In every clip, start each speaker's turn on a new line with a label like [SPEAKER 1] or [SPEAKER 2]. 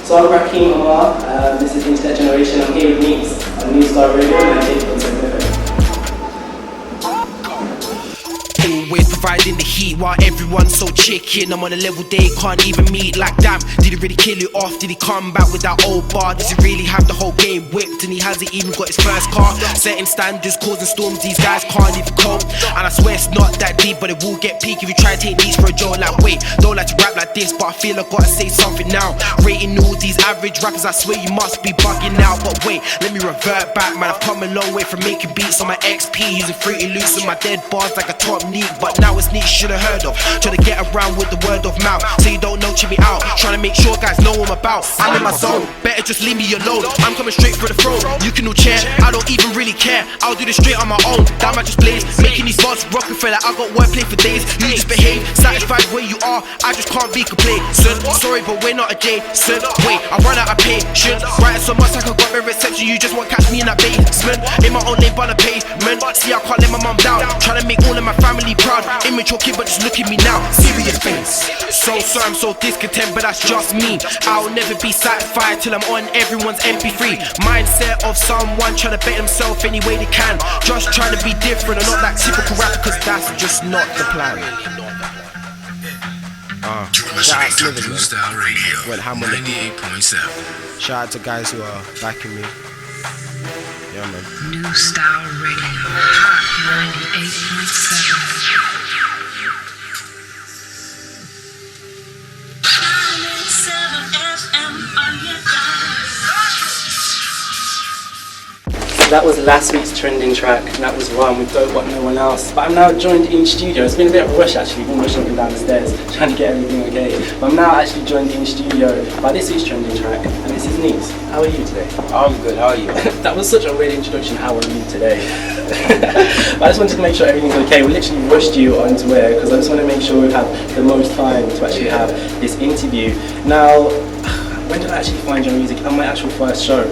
[SPEAKER 1] So I'm Rakeem, this is Internet Generation. I'm here with Neeks on New Star Radio and I take
[SPEAKER 2] Always providing the heat while everyone's so chicken. I'm on a level they can't even meet. Like damn, did he really kill it off? Did he come back with that old bar? Does he really have the whole game whipped? And he hasn't even got his first car. Setting standards, causing storms, these guys can't even cope. And I swear it's not that deep, but it will get peak if you try to take these for a joke. Like wait, don't like to rap like this, but I feel I gotta say something now. Rating all these average rappers, I swear you must be bugging out. But wait, let me revert back, man. I've come a long way from making beats on my XP, using Fruity Loops and my dead bars like a top league. But now it's niche, should've heard of. Trying to get around with the word of mouth, so you don't know, check me out. Trying to make sure guys know what I'm about. I'm in my zone, better just leave me alone. I'm coming straight for the throne. You can all cheer, I don't even really care. I'll do this straight on my own. Damn, I just blaze, making these bars rockin' for like I got wordplay for days. You just behave, satisfied where you are. I just can't be complained. Son, sorry, but we're not a J. Son, wait, I run out of patience. Writing so much like I got my reception. You just won't catch me in that basement. In my own lane, but the pavement. See, I can't let my mum down. Trying to make all of my family proud. Immature kid, but just look at me now. Serious face. So sorry, I'm so discontent, but that's just me. I'll never be satisfied till I'm on everyone's MP3. Mindset of someone trying to bet himself any way they can. Just trying to be different and not that typical rapper, cause that's just not the plan. Shout out to New Style Radio. Went ham on 98.7. Shout out to guys who are backing me. Yeah, man.
[SPEAKER 3] New Style Radio, Hot 98.7.
[SPEAKER 1] That was last week's trending track, and that was Run with Don't Want No One Else. But I'm now joined in studio. It's been a bit of a rush actually, been rushing up and down the stairs, trying to get everything okay. But I'm now actually joined in studio by this week's trending track, and this is Neeks. How are you today?
[SPEAKER 4] I'm good, how are you?
[SPEAKER 1] That was such a weird introduction, how are you today? But I just wanted to make sure everything's okay. We literally rushed you onto air, because I just want to make sure we have the most time to actually have this interview. Now, when did I actually find your music? On my actual first show.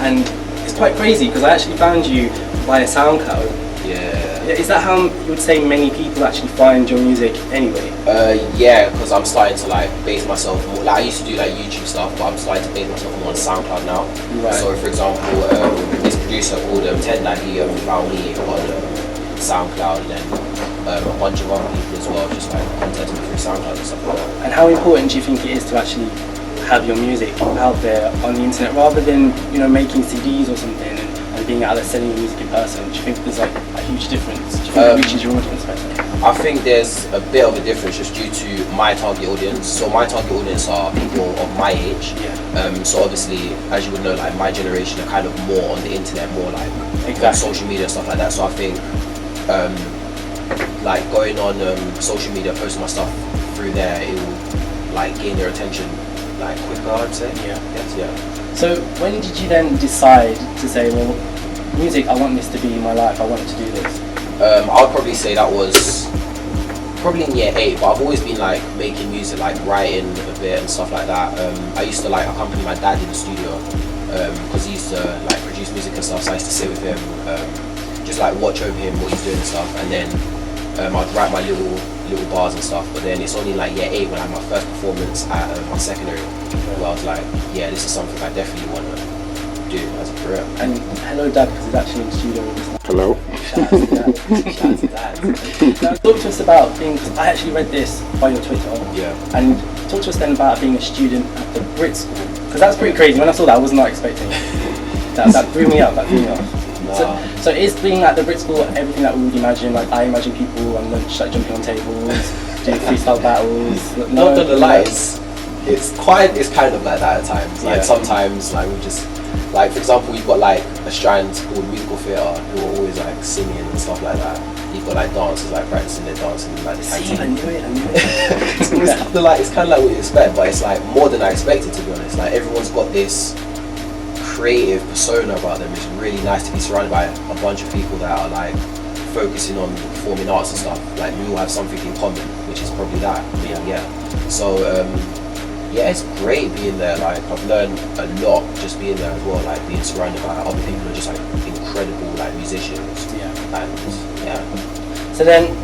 [SPEAKER 1] And it's quite crazy because I actually found you via SoundCloud.
[SPEAKER 4] Yeah.
[SPEAKER 1] Is that how you would say many people actually find your music anyway?
[SPEAKER 4] Yeah, because I'm starting to like base myself more. Like I used to do like YouTube stuff, but I'm starting to base myself more on SoundCloud now.
[SPEAKER 1] Right.
[SPEAKER 4] So for example, this producer called Ted, like he found me on SoundCloud, and then a bunch of other people as well, just like contacted me through SoundCloud and stuff like that.
[SPEAKER 1] And how important do you think it is to actually have your music out there on the internet rather than, you know, making CDs or something and being out there selling your music in person? Do you think there's like a huge difference? Do you think it reaches your audience better?
[SPEAKER 4] I think there's a bit of a difference just due to my target audience. So my target audience are people of my age.
[SPEAKER 1] Yeah.
[SPEAKER 4] So obviously, as you would know, like my generation are kind of more on the internet, more like on social media and stuff like that. So I think like going on social media, posting my stuff through there, it will like gain their attention like quicker, I'd say.
[SPEAKER 1] Yeah.
[SPEAKER 4] Yes, yeah.
[SPEAKER 1] So when did you then decide to say, well, music, I want this to be my life, I want to do this?
[SPEAKER 4] I would probably say that was probably in year 8, but I've always been like making music, like writing a bit and stuff like that. I used to like accompany my dad in the studio because he used to like produce music and stuff, so I used to sit with him, just like watch over him what he's doing and stuff, and then I'd write my little bars and stuff. But then it's only like year 8 when I had my first performance at my secondary, where I was like, yeah, this is something I definitely want to do as a career.
[SPEAKER 1] And hello Dad, because he's actually in the studio with us now.
[SPEAKER 5] Hello.
[SPEAKER 1] Shout out to Dad. Shout out to Dad. Now talk to us about being, I actually read this by your Twitter.
[SPEAKER 4] Yeah.
[SPEAKER 1] And talk to us then about being a student at the Brit school. Because that's pretty crazy. When I saw that, I was not expecting it. That threw me up, So is being at the Brit school everything that we would imagine? Like I imagine people on lunch like jumping on tables, doing freestyle battles.
[SPEAKER 4] Not gonna lie, it's kind of like that at times. Like sometimes like we just like, for example, you've got like a strand called musical theatre who are always like singing and stuff like that. You've got like dancers like practicing their dancing in like the canteen.
[SPEAKER 1] I knew it.
[SPEAKER 4] It's kind of like what you expect, but it's like more than I expected, to be honest. Like everyone's got this creative persona about them. It's really nice to be surrounded by a bunch of people that are like focusing on performing arts and stuff. Like we all have something in common, which is probably that. Yeah. So yeah, it's great being there. Like I've learned a lot just being there as well. Like being surrounded by other people who are just like incredible like musicians.
[SPEAKER 1] Yeah.
[SPEAKER 4] And yeah.
[SPEAKER 1] So then,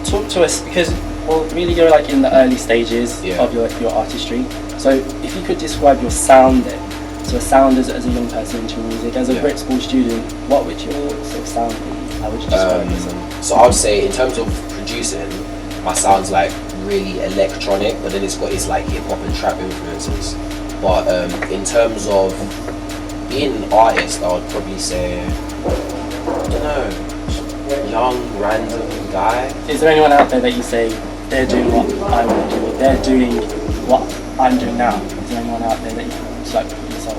[SPEAKER 1] talk to us, because well, really you're like in the early stages of your artistry. So if you could describe your sound then, so a sound as a young person into music, as a Brit school student, what would your sort of sound be? How would you describe yourself?
[SPEAKER 4] So I would say in terms of producing, my sound's like really electronic, but then it's got its like hip hop and trap influences. But in terms of being an artist, I would probably say, I don't know, young random guy.
[SPEAKER 1] Is there anyone out there that you say they're doing what I want to do, or they're doing what I'm doing now? Is there anyone out there that you can just like put yourself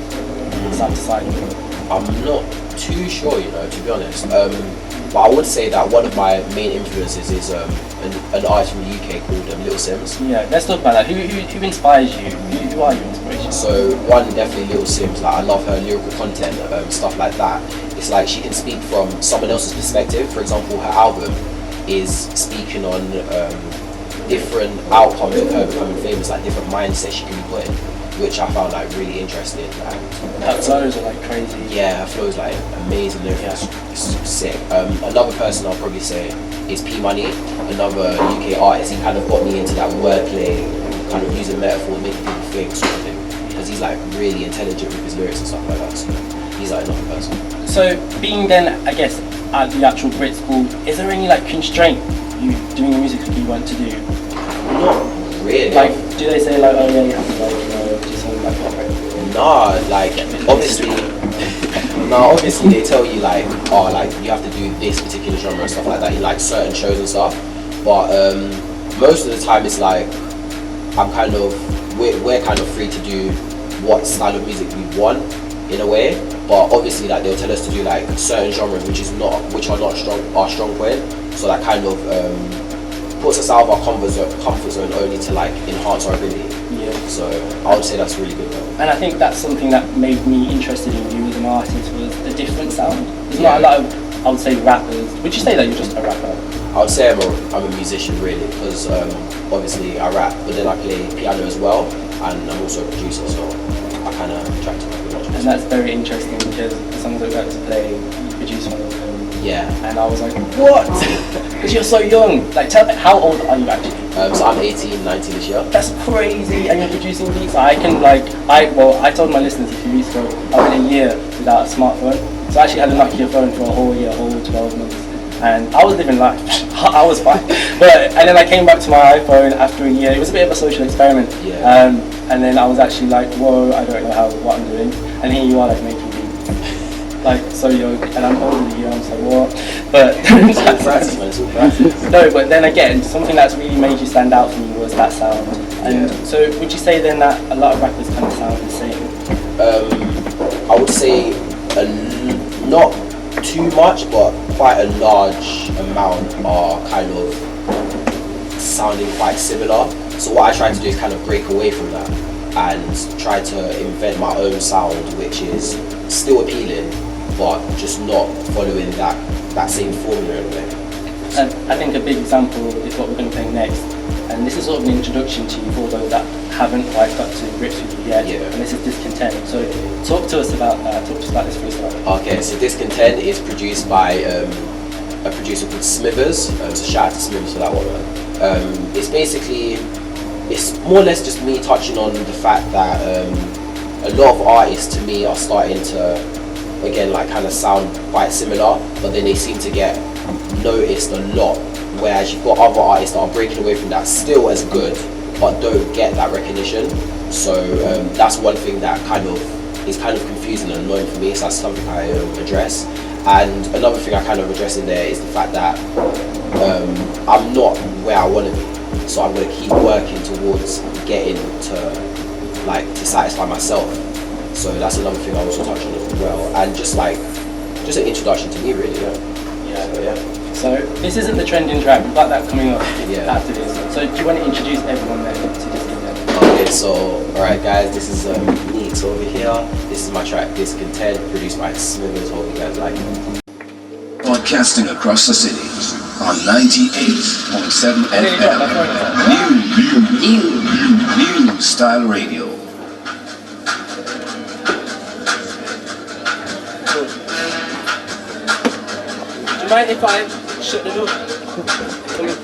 [SPEAKER 1] side to side with?
[SPEAKER 4] I'm not too sure, you know, to be honest. But I would say that one of my main influences is an artist from the UK called Little Sims.
[SPEAKER 1] Yeah, let's talk about that. Who inspires you? Who are your inspirations?
[SPEAKER 4] So one, definitely Little Sims. Like I love her lyrical content, stuff like that. It's like she can speak from someone else's perspective. For example, her album is speaking on different outcomes of her becoming famous, like different mindsets she can be put in, which I found like really interesting. And
[SPEAKER 1] her flows are like crazy.
[SPEAKER 4] Yeah, her flows like amazing. It's sick. Another person I'll probably say is P Money, another UK artist. He kind of got me into that wordplay, kind of using metaphors, making people think sort of thing. Because he's like really intelligent with his lyrics and stuff like that. So he's like another person.
[SPEAKER 1] So being then, I guess, at the actual Brit school, is there any like constraint you doing the music that you want to do?
[SPEAKER 4] Not really.
[SPEAKER 1] Like, do they say like, oh yeah, you have to like, do something like that?
[SPEAKER 4] Nah, like obviously. No, obviously they tell you like, oh, like you have to do this particular genre and stuff like that in like certain shows and stuff. But most of the time it's like we're kind of free to do what style of music we want in a way. But obviously like they'll tell us to do like certain genres which are not our strong point. So that kind of puts us out of our comfort zone only to like enhance our ability.
[SPEAKER 1] Yeah.
[SPEAKER 4] So I would say that's really good though.
[SPEAKER 1] And I think that's something that made me interested in you as an artist, was the different sound. There's not a lot of, I would say, rappers. Would you say that you're just a rapper?
[SPEAKER 4] I would say I'm a musician really, because obviously I rap, but then I play piano as well, and I'm also a producer, so I kind of try to make a lot of.
[SPEAKER 1] And that's very interesting because the songs that we got to play, you produced one of them.
[SPEAKER 4] Yeah.
[SPEAKER 1] And I was like, what? Because you're so young. Like, tell me, how old are you actually?
[SPEAKER 4] So I'm 18, 19 this year.
[SPEAKER 1] That's crazy, and you're producing beats. I told my listeners a few weeks ago, I went a year without a smartphone. So I actually had a Nokia phone for a whole year, a whole 12 months. And I was living life. I was fine. And then I came back to my iPhone after a year. It was a bit of a social experiment.
[SPEAKER 4] Yeah.
[SPEAKER 1] And then I was actually like, whoa, I don't know what I'm doing. And here you are, like, making beats. Like, so young, and I'm older than you, I'm just like, what? But
[SPEAKER 4] it's all practice, man, it's all practice.
[SPEAKER 1] No, but then again, something that's really made you stand out for me was that sound. And so would you say then that a lot of rappers kind of sound the same?
[SPEAKER 4] I would say not too much, but quite a large amount are kind of sounding quite similar. So what I try to do is kind of break away from that and try to invent my own sound, which is still appealing, but just not following that same formula in a way.
[SPEAKER 1] And I think a big example is what we're going to play next. And this is sort of an introduction to you for those that haven't quite got to grips with you yet.
[SPEAKER 4] Yeah.
[SPEAKER 1] And this is Discontent. So talk to us about that. Talk to us about this freestyle.
[SPEAKER 4] Okay, so Discontent is produced by a producer called Smithers. So shout out to Smithers for that one, man. It's more or less just me touching on the fact that a lot of artists to me are starting to, again, like kind of sound quite similar, but then they seem to get noticed a lot, whereas you've got other artists that are breaking away from that, still as good, but don't get that recognition. So that's one thing that is kind of confusing and annoying for me, so that's something I address. And another thing I kind of address in there is the fact that I'm not where I want to be. So I'm going to keep working towards getting to satisfy myself. So that's another thing I also touch on as well. And just an introduction to me really,
[SPEAKER 1] So this isn't the trending track, we've got that coming up
[SPEAKER 4] Yeah.
[SPEAKER 1] after this. So do you want to introduce everyone there to Discontent?
[SPEAKER 4] Okay, so alright guys, this is Neat over here. This is my track Discontent, produced by Smithers. Hope you guys like it.
[SPEAKER 5] Broadcasting across the city on 98.7 FM. New style radio.
[SPEAKER 1] Do you mind if I shut the door? Come in.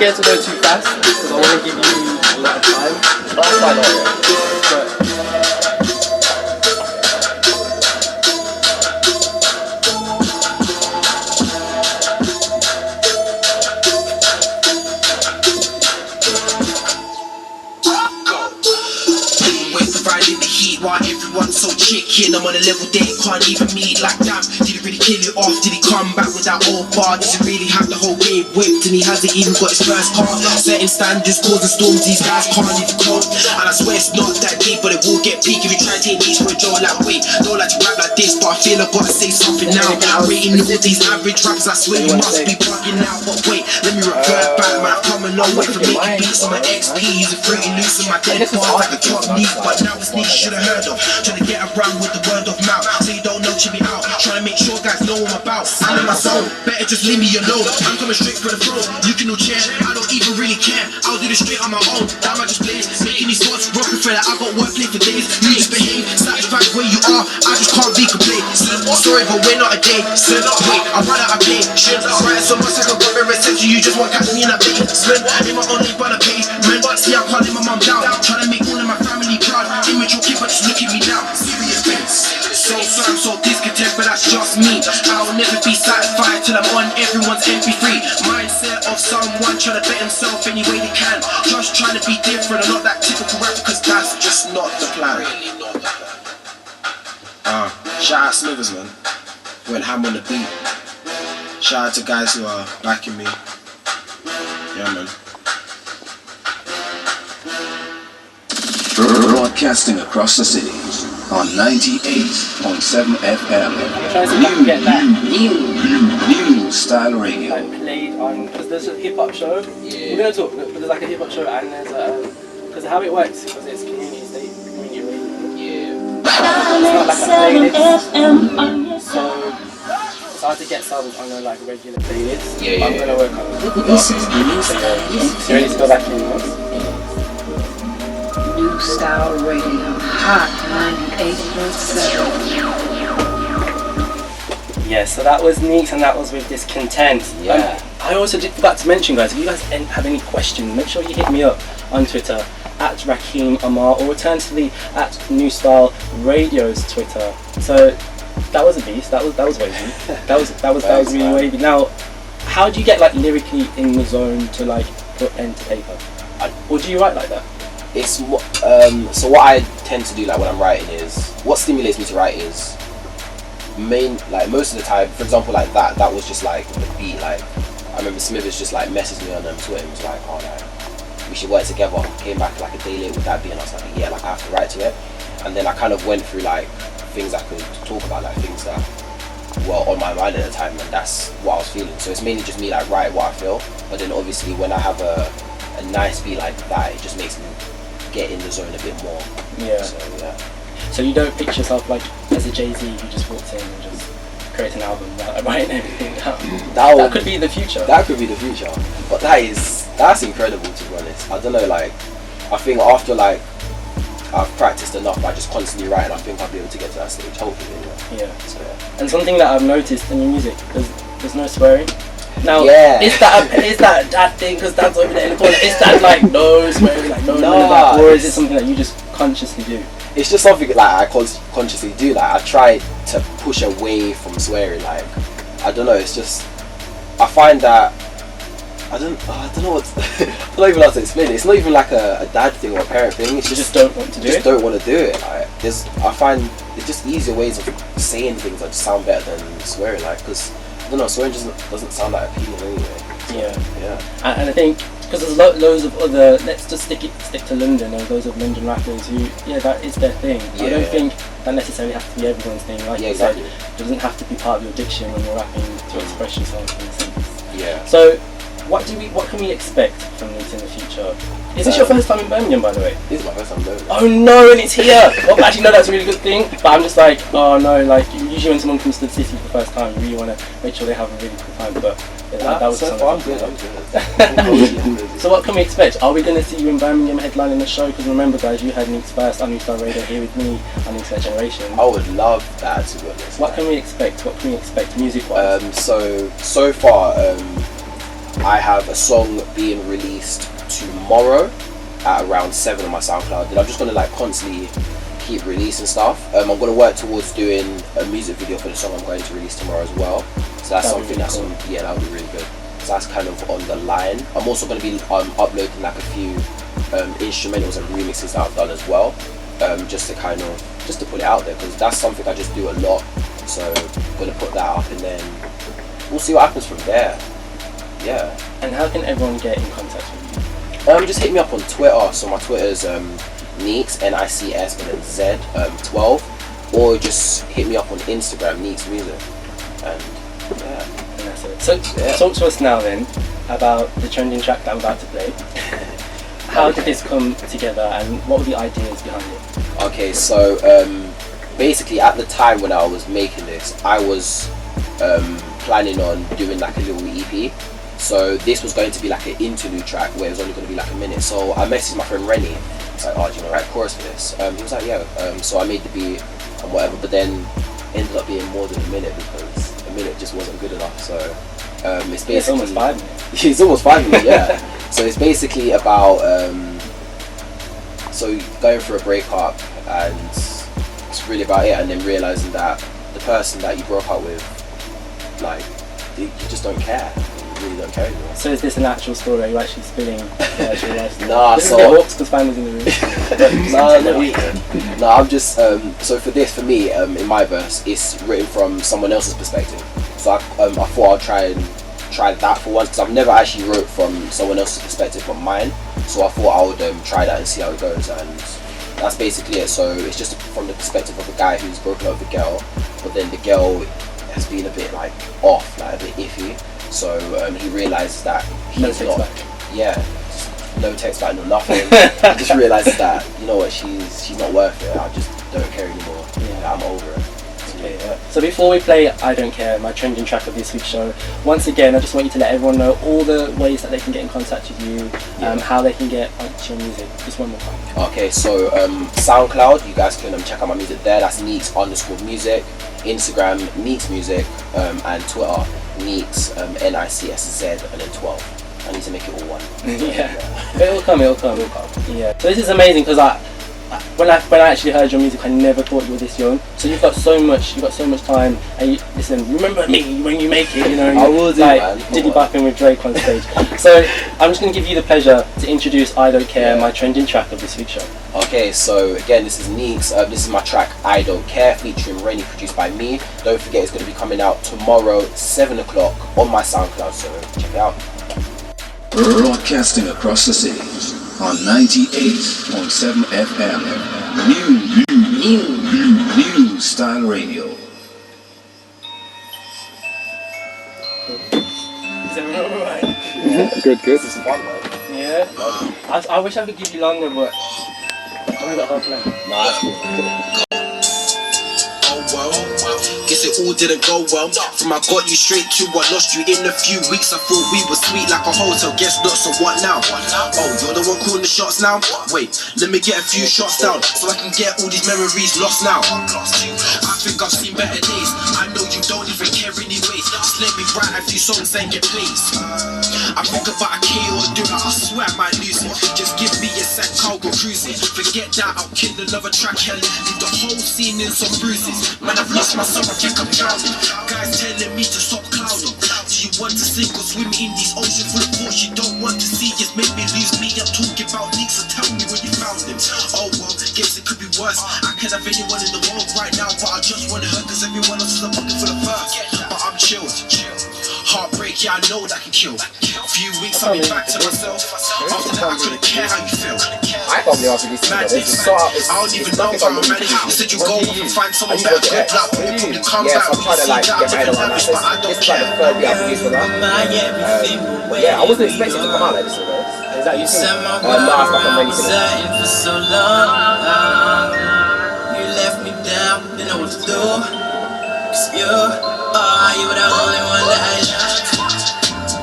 [SPEAKER 1] scared to go too fast because I want to give you a lot of time.
[SPEAKER 4] That's fine, alright.
[SPEAKER 1] But
[SPEAKER 2] Riding the heat while everyone's so chicken. I'm on a level they can't even meet. Like damn, did he really kill it off? Did he come back with that old bar? Does he really have the whole game whipped? And he hasn't even got his first car. Setting standards, causing storms, these guys can't even cope. And I swear it's not that deep, but it will get peak if you try to take these for a joke. Like wait, don't like to rap like this, but I feel I gotta say something now. Rating all these average rappers, I swear you must be bugging out. But wait, let me revert back, man. I've come a long way from making beats on my XP, using fruity loose on my dead bars like a top knee. But now it's niche, should have heard of. Trying to get around with the word of mouth, so you don't know, check me out. Trying to make sure guys know what I'm about. I'm in my zone, better just leave me alone. I'm coming straight for the throne. You can all cheer, I don't even really care. I'll do this straight on my own. Damn, I just play, making these thoughts rocking for that. I got work play for days. You just behave, satisfied where you are. I just can't be complete. Sorry, but we're not a day. Wait, I run out of play. Shit, right, so much I can go and reception. You just want to catch me in a bait. In my only brother page. Man, see, I can't let my mom down. Trying to make all of my family proud. Immature kid, but just look at me now. Serious things. So sorry, I'm so discontent, but that's just me. I'll never be satisfied till I'm on everyone's MP3. Mindset of someone trying to bet himself any way they can. Just trying to be different and not that typical rap, because that's just not the plan.
[SPEAKER 6] Shout out Smithers, man. Went ham on the beat. Shout out to guys who are backing me. Yeah, man.
[SPEAKER 5] Broadcasting across the city on 98.7 FM.
[SPEAKER 1] trying to see if I can get that
[SPEAKER 5] New style radio.
[SPEAKER 1] like played on, because there's a hip hop show.
[SPEAKER 4] Yeah.
[SPEAKER 1] We're gonna talk, but there's like a hip hop show and there's a, because how it works, because it's community radio.
[SPEAKER 4] Yeah.
[SPEAKER 1] It's not like a playlist, so it's hard to get songs on a like regular playlist.
[SPEAKER 4] Yeah,
[SPEAKER 1] I'm
[SPEAKER 4] yeah,
[SPEAKER 1] gonna work on it.
[SPEAKER 3] This is new
[SPEAKER 1] So you ready to go back in once?
[SPEAKER 3] New Style Radio, Hot 98.7.
[SPEAKER 1] Yeah, so that was Neeks and that was with Discontent.
[SPEAKER 4] Yeah.
[SPEAKER 1] I also forgot to mention, guys, if you guys have any questions, make sure you hit me up on Twitter at Rakeem Amar or alternatively at New Style Radio's Twitter. So that was a beast. That was wavy. That was really wavy. Now, how do you get like lyrically in the zone to like put pen to paper? Or do you write like that?
[SPEAKER 4] It's so what I tend to do like when I'm writing is, what stimulates me to write is most of the time, for example, like that was just like the beat. Like I remember Smithers just like messaged me on Twitter and was like, oh like we should work together. Came back like a day later with that beat and I was like, yeah, like I have to write to it. And then I kind of went through like things I could talk about, like things that were on my mind at the time, and that's what I was feeling. So it's mainly just me like writing what I feel, but then obviously when I have a nice beat like that, it just makes me get in the zone a bit more.
[SPEAKER 1] Yeah.
[SPEAKER 4] So yeah.
[SPEAKER 1] So you don't picture yourself like as a Jay-Z who just walks in and just creates an album without writing everything down. That could be the future.
[SPEAKER 4] That could be the future. But that's incredible, to be honest. I don't know, like I think after like I've practiced enough, I just constantly write, and I think I'll be able to get to that stage, hopefully. Anyway.
[SPEAKER 1] Yeah.
[SPEAKER 4] So yeah.
[SPEAKER 1] And something that I've noticed in your music, there's no swearing. Now,
[SPEAKER 4] Yeah.
[SPEAKER 1] is that thing, because Dad's over there in the corner, is that like no swearing, like no, none of that, or is it something that you just consciously do?
[SPEAKER 4] It's just something like I consciously do. Like I try to push away from swearing. Like I don't know. It's just I find that I don't know what I don't even know how to explain it. It's not even like a dad thing or a parent thing. It's
[SPEAKER 1] You
[SPEAKER 4] just
[SPEAKER 1] just don't want to do it?
[SPEAKER 4] don't want to do it. Like I find there's just easier ways of saying things that just sound better than swearing. Like because I don't know, swearing just doesn't sound like appealing anyway. So,
[SPEAKER 1] Yeah. And I think because there's loads of other, let's just stick to London, and loads of London rappers who, that is their thing. I don't think that necessarily has to be everyone's thing. Like you said, it doesn't have to be part of your diction when you're rapping to express yourself in a sense.
[SPEAKER 4] Yeah.
[SPEAKER 1] So, what can we expect from this in the future? Is this your first time in Birmingham, by the way?
[SPEAKER 4] This is my first time in Birmingham.
[SPEAKER 1] Oh no, and it's here! Well, actually, no, that's a really good thing, but I'm just like, oh no, like, usually when someone comes to the city for the first time, you really want to make sure they have a really cool time, but that was
[SPEAKER 4] so far, I'm good.
[SPEAKER 1] So what can we expect? Are we going to see you in Birmingham headlining the show? Because remember guys, you had Neeks first on New Star Radio here with me on Neeks Next Generation.
[SPEAKER 4] I would love that, to be honest.
[SPEAKER 1] What can we expect? What can we expect music-wise?
[SPEAKER 4] So far, I have a song being released tomorrow at around 7 on my SoundCloud. And I'm just gonna like constantly keep releasing stuff. I'm gonna work towards doing a music video for the song I'm going to release tomorrow as well. So that's something that's on, yeah, that would be really good. So that's kind of on the line. I'm also gonna be uploading like a few instrumentals and remixes that I've done as well, just to put it out there, because that's something I just do a lot. So I'm gonna put that up and then we'll see what happens from there. Yeah.
[SPEAKER 1] And how can everyone get in contact with you?
[SPEAKER 4] Just hit me up on Twitter. So my Twitter's Neeks, NICS and then Z 12, or just hit me up on Instagram, Neeks Music, and yeah.
[SPEAKER 1] And that's it. So talk to us now then about the trending track that I'm about to play. How did this come together, and what were the ideas behind it?
[SPEAKER 4] Okay, so basically at the time when I was making this, I was planning on doing like a little EP. So this was going to be like an interlude track where it was only going to be like a minute. So I messaged my friend Rennie. It's like, oh, do you want to write a chorus for this? He was like, yeah. So I made the beat and whatever, but then ended up being more than a minute because a minute just wasn't good enough. So it's basically...
[SPEAKER 1] It's almost 5 minutes.
[SPEAKER 4] It's almost 5 minutes, yeah. So it's basically about so going through a breakup, and it's really about it, and then realising that the person that you broke up with, like, you just don't care. Really don't care anymore.
[SPEAKER 1] So is this an actual story? Are you actually spilling the actual life story?
[SPEAKER 4] Nah,
[SPEAKER 1] this
[SPEAKER 4] so...
[SPEAKER 1] is a bit awkward because family's in the room.
[SPEAKER 4] No, I'm just, so for me, in my verse, it's written from someone else's perspective. So I thought I'd try that for once, because I've never actually wrote from someone else's perspective but mine. So I thought I would try that and see how it goes, and that's basically it. So it's just from the perspective of a guy who's broken up with a girl, but then the girl has been a bit like off, like a bit iffy. So he realizes that he's
[SPEAKER 1] no text
[SPEAKER 4] not,
[SPEAKER 1] back.
[SPEAKER 4] yeah, no text back, no nothing. He just realizes that, you know what, she's not worth it. I just don't care anymore. Yeah. I'm over it.
[SPEAKER 1] Okay, yeah. So before we play I Don't Care, my trending track of this week's show, once again I just want you to let everyone know all the ways that they can get in contact with you, how they can get onto your music. Just one more time.
[SPEAKER 4] Okay, so SoundCloud, you guys can check out my music there. That's Neeks_music. Instagram, Neeks Music, and Twitter, Neeks, NICSZ, and then 12. I need to make it all one.
[SPEAKER 1] Yeah. It'll come. Yeah. So this is amazing because when I actually heard your music, I never thought you were this young. So you've got so much time. And listen, remember me when you make it. You know.
[SPEAKER 4] I will do,
[SPEAKER 1] like,
[SPEAKER 4] man.
[SPEAKER 1] Diddy bapping with Drake on stage. So I'm just going to give you the pleasure to introduce I Don't Care, my trending track of this week's show.
[SPEAKER 4] Okay, so again, this is Neeks. This is my track I Don't Care, featuring Rennie, produced by me. Don't forget, it's going to be coming out tomorrow, 7 o'clock on my SoundCloud. So check it out.
[SPEAKER 5] Broadcasting across the city on 98.7 FM. New Style Radio.
[SPEAKER 1] Is everyone alright?
[SPEAKER 7] Good.
[SPEAKER 4] This is fun, man.
[SPEAKER 1] Yeah. I wish I could give you longer, but I've only got half left.
[SPEAKER 4] Nah, that's cool.
[SPEAKER 8] Guess it all didn't go well. From I got you straight to I lost you in a few weeks. I thought we were sweet like a hotel. Guess not, so what now? Oh, you're the one calling the shots now? Wait, let me get a few shots down so I can get all these memories lost now. I think I've seen better days. I know you don't even care anyways. Just let me write a few songs and get placed. I think about a K or do it, I swear I might lose it. Just give me a sec, I'll go cruising. Forget that, I'll kill another track and leave the whole scene in some bruises. Man, I've lost myself, I think I'm drowning. Guys telling me to stop clowning. Do you want to sink or swim in these oceans full of thoughts you don't want to see? Just make me lose me. I'm talking about leaks, so tell me where you found them. Oh well, guess it could be worse. I could have anyone in the world right now, but I just want to hurt cause everyone else is a pocket full of first. But I'm chilled. Heartbreak, yeah, I know that can kill. A few weeks I'll be back to myself. After that I couldn't care how you feel.
[SPEAKER 7] I can't believe after this
[SPEAKER 8] I don't even know how I managed. You said you go off and find someone better. Good luck, but you probably come back.
[SPEAKER 7] I'm trying to like get my head around that. This is like the third week I produced for that. Yeah, I wasn't expecting to come out like this. Is that you think? No, it's like I'm ready to
[SPEAKER 9] for so long. You left me down, didn't know what to do. Cause you were the only one that I loved.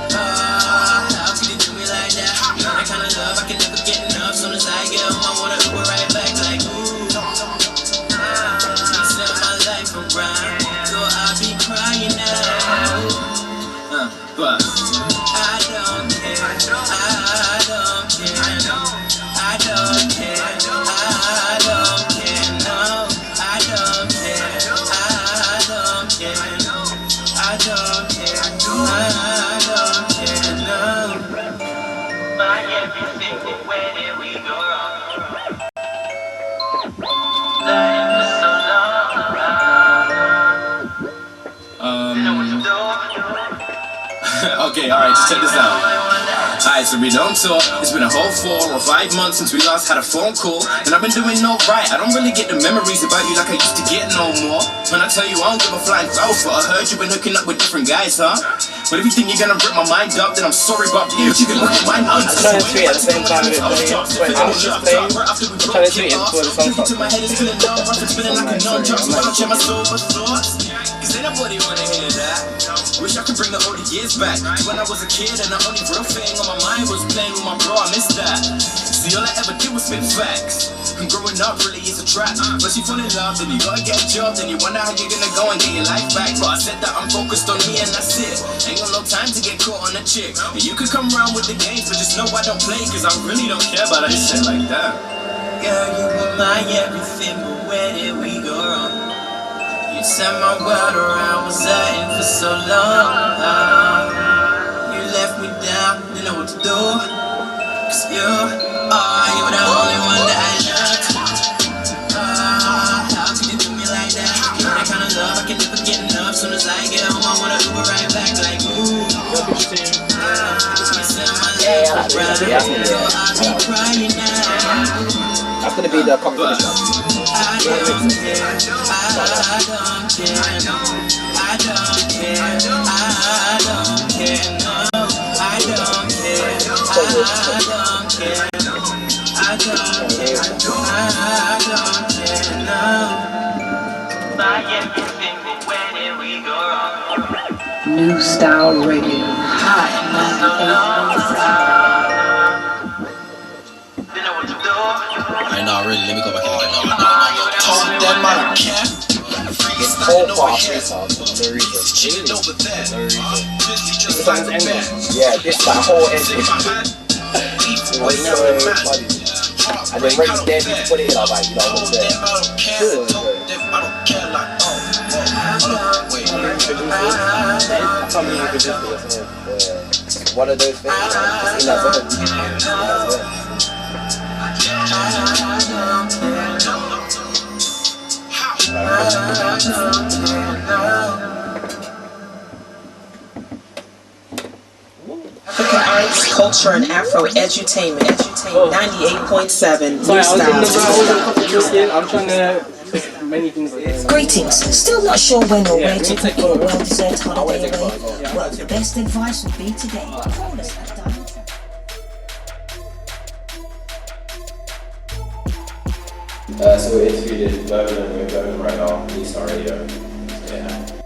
[SPEAKER 9] How could you do me like that? That kind of love I can never get enough. Soon as I get home, I wanna Uber right back like ooh. You set my life around, so I'll be crying now. But
[SPEAKER 8] Okay, alright, just check this out. Alright, so we don't talk. It's been a whole 4 or 5 months since we last had a phone call. And I've been doing alright. I don't really get the memories about you like I used to get no more. When I tell you I don't give a flying but I heard you've been hooking up with different guys, huh? But if you think you're gonna rip my mind up, then I'm sorry about you. You can look at my mind.
[SPEAKER 1] I'm trying to tweet at the same time as it playing. Wait, I was just playing. I'm trying to tweet it before the song starts.
[SPEAKER 8] Cause ain't nobody wanna hear that. Wish I could bring the older years back to when I was a kid and the only real thing on my mind was playing with my bro. I miss that. See, all I ever did was spit facts. And growing up really is a trap. But you fall in love, then you gotta get a job, then you wonder how you're gonna go and get your life back. But I said that I'm focused on me and that's it. Ain't got no time to get caught on a chick. And you could come around with the games, but just know I don't play, cause I really don't care about that shit like that.
[SPEAKER 9] Girl, you were my everything, but where did we go wrong? You turned my world around, was hurting for so long. You left me down, didn't know what to do. Cause you were the only one that I loved. How could you do me like that? Give me that kind of love, I can never get enough. Soon as I get home, I wanna Uber right back like ooh.
[SPEAKER 7] That's gonna be the competition.
[SPEAKER 9] I don't care, I don't care, no. I don't care, I don't care, no. I don't care, I don't care, no. I don't care, I don't care, no. My everything, but where did we go wrong?
[SPEAKER 3] New Style Radio, Hot 98.7.
[SPEAKER 6] Alright, nah, really, let me go back in again. Told them I don't care.
[SPEAKER 7] It's all far freestyle, no reason.
[SPEAKER 6] Chilling over there.
[SPEAKER 7] No reason.
[SPEAKER 1] The song's ending.
[SPEAKER 7] Yeah, this that whole ending. It was so funny. And then when he's there, he put it in, I was like, you know, what's there?
[SPEAKER 6] I don't care like,
[SPEAKER 1] That's how many you could just do, isn't it?
[SPEAKER 7] Yeah. One of those things, just in that zone. In that zone.
[SPEAKER 10] African arts, culture, and Afro edutainment. 98.7
[SPEAKER 1] Sorry,
[SPEAKER 10] New Style.
[SPEAKER 1] I'm trying to many things are going on.
[SPEAKER 11] Greetings. Still not sure when or
[SPEAKER 1] Yeah,
[SPEAKER 11] where to
[SPEAKER 1] can you take
[SPEAKER 11] put your
[SPEAKER 1] photos?
[SPEAKER 11] well-deserved
[SPEAKER 7] I want to
[SPEAKER 11] holiday
[SPEAKER 7] take
[SPEAKER 11] away?
[SPEAKER 7] photos. Yeah, I
[SPEAKER 11] Well,
[SPEAKER 7] want to
[SPEAKER 11] the
[SPEAKER 7] take
[SPEAKER 11] best advice would be today. Call us at
[SPEAKER 1] So we're interviewed in Birmingham, right now, New Star Radio. Yeah.